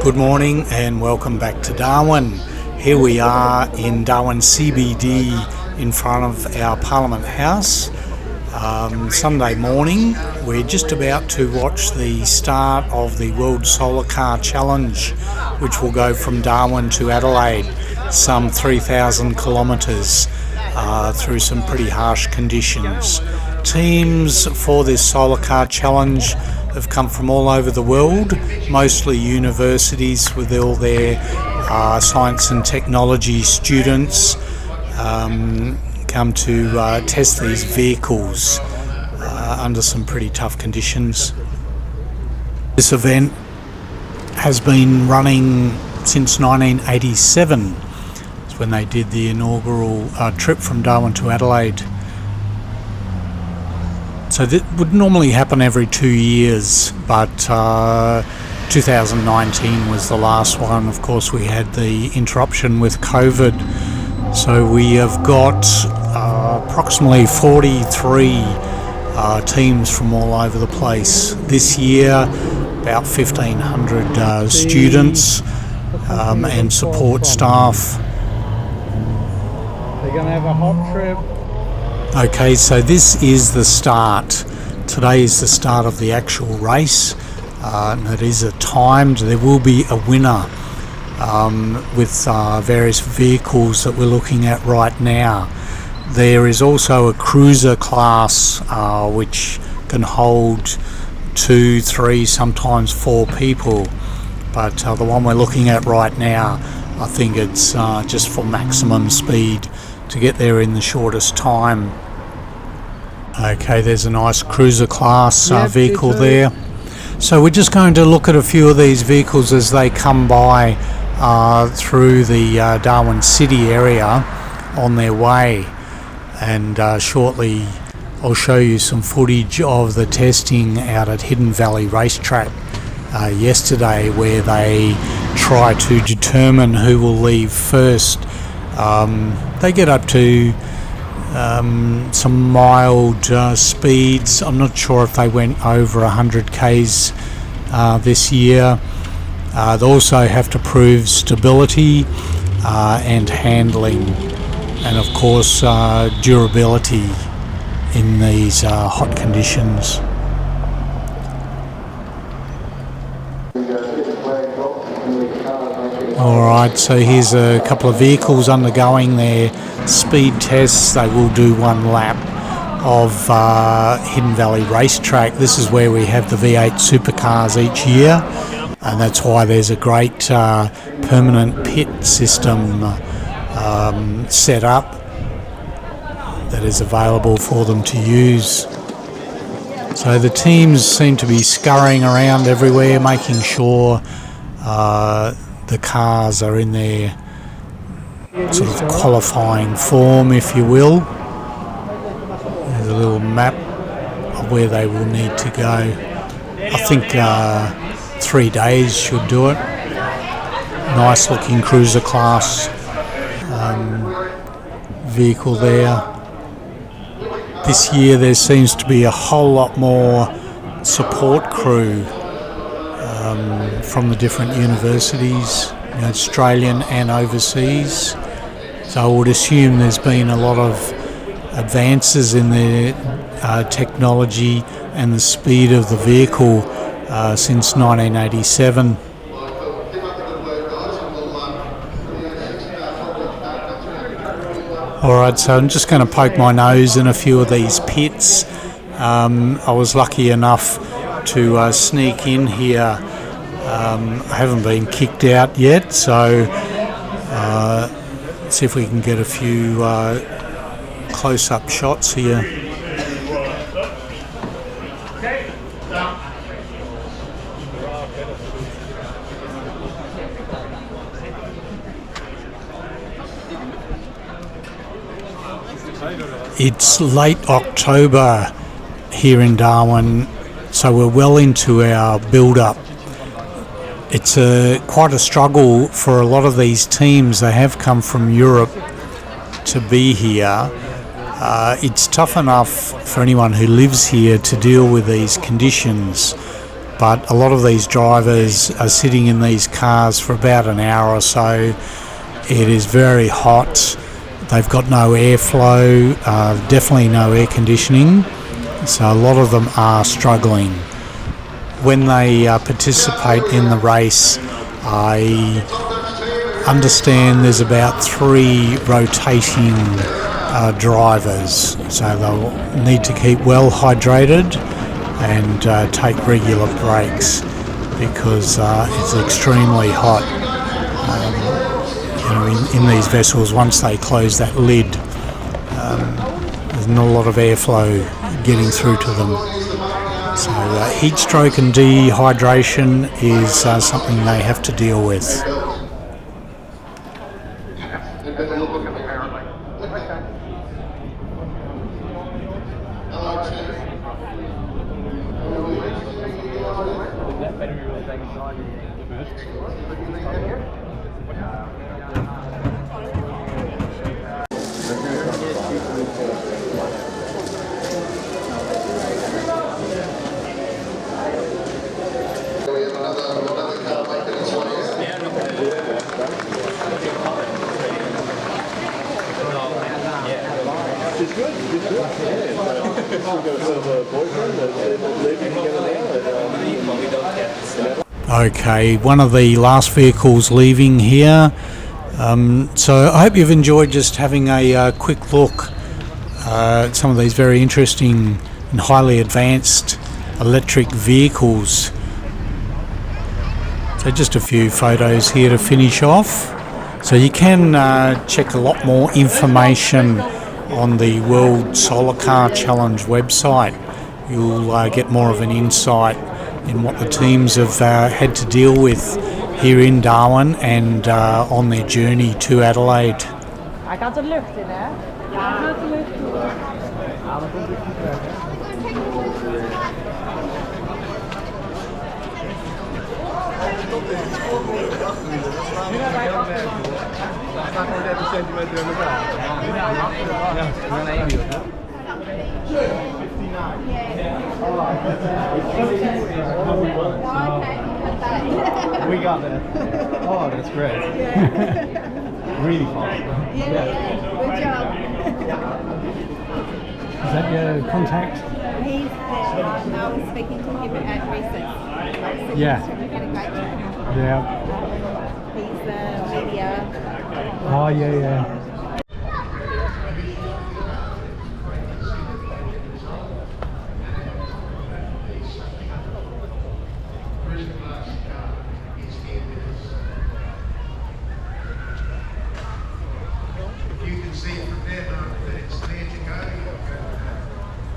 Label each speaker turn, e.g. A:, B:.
A: Good morning and welcome back to Darwin. Here we are in Darwin CBD in front of our Parliament House. Sunday morning. We're just about to watch the start of the World Solar Car Challenge, which will go from Darwin to Adelaide, some 3,000 kilometres through some pretty harsh conditions. Teams for this Solar Car Challenge have come from all over the world, mostly universities with all their science and technology students come to test these vehicles under some pretty tough conditions. This event has been running since 1987. It's when they did the inaugural trip from Darwin to Adelaide. So that would normally happen every 2 years, but 2019 was the last one. Of course, we had the interruption with COVID. So we have got approximately 43 teams from all over the place. This year, about 1,500 students and support staff.
B: They're going to have a hot trip.
A: Okay, so this is the start. Today is the start of the actual race. It is timed. There will be a winner with various vehicles that we're looking at right now. There is also a cruiser class which can hold 2, 3, sometimes 4 people. But the one we're looking at right now, I think it's just for maximum speed to get there in the shortest time. Okay, there's a nice cruiser class vehicle there. So we're just going to look at a few of these vehicles as they come by through the Darwin City area on their way, and shortly I'll show you some footage of the testing out at Hidden Valley Racetrack yesterday, where they try to determine who will leave first. They get up to some mild speeds. I'm not sure if they went over 100 k's this year. They also have to prove stability and handling, and of course durability in these hot conditions. Alright, so here's a couple of vehicles undergoing their speed tests. They will do one lap of Hidden Valley Racetrack. This is where we have the V8 supercars each year, and that's why there's a great permanent pit system set up that is available for them to use. So the teams seem to be scurrying around everywhere, making sure the cars are in their sort of qualifying form, if you will. There's a little map of where they will need to go. I think 3 days should do it. Nice looking cruiser class vehicle there. This year there seems to be a whole lot more support crew from the different universities, Australian and overseas. So I would assume there's been a lot of advances in the technology and the speed of the vehicle since 1987. Alright, so I'm just going to poke my nose in a few of these pits. I was lucky enough to sneak in here. I haven't been kicked out yet, so let's see if we can get a few close-up shots here. It's late October here in Darwin, so we're well into our build-up. It's quite a struggle for a lot of these teams. They have come from Europe to be here. It's tough enough for anyone who lives here to deal with these conditions, but a lot of these drivers are sitting in these cars for about an hour or so. It is very hot. They've got no airflow, definitely no air conditioning, so a lot of them are struggling. When they participate in the race, I understand there's about 3 rotating drivers, so they'll need to keep well hydrated and take regular breaks because it's extremely hot. In these vessels, once they close that lid, there's not a lot of airflow getting through to them. So heat stroke and dehydration is something they have to deal with. Okay, one of the last vehicles leaving here. So I hope you've enjoyed just having a quick look at some of these very interesting and highly advanced electric vehicles. So just a few photos here to finish off. So you can check a lot more information on the World Solar Car Challenge website. You'll get more of an insight in what the teams have had to deal with here in Darwin and on their journey to Adelaide.
B: I got the lift in there.
C: We got that. Oh, that's great. Really fast.
D: Good job.
C: Is that your contact?
D: He's I was speaking to him at recess.
C: Yeah. Yeah.
D: He's the media.
C: Oh, yeah.
E: You can see from there.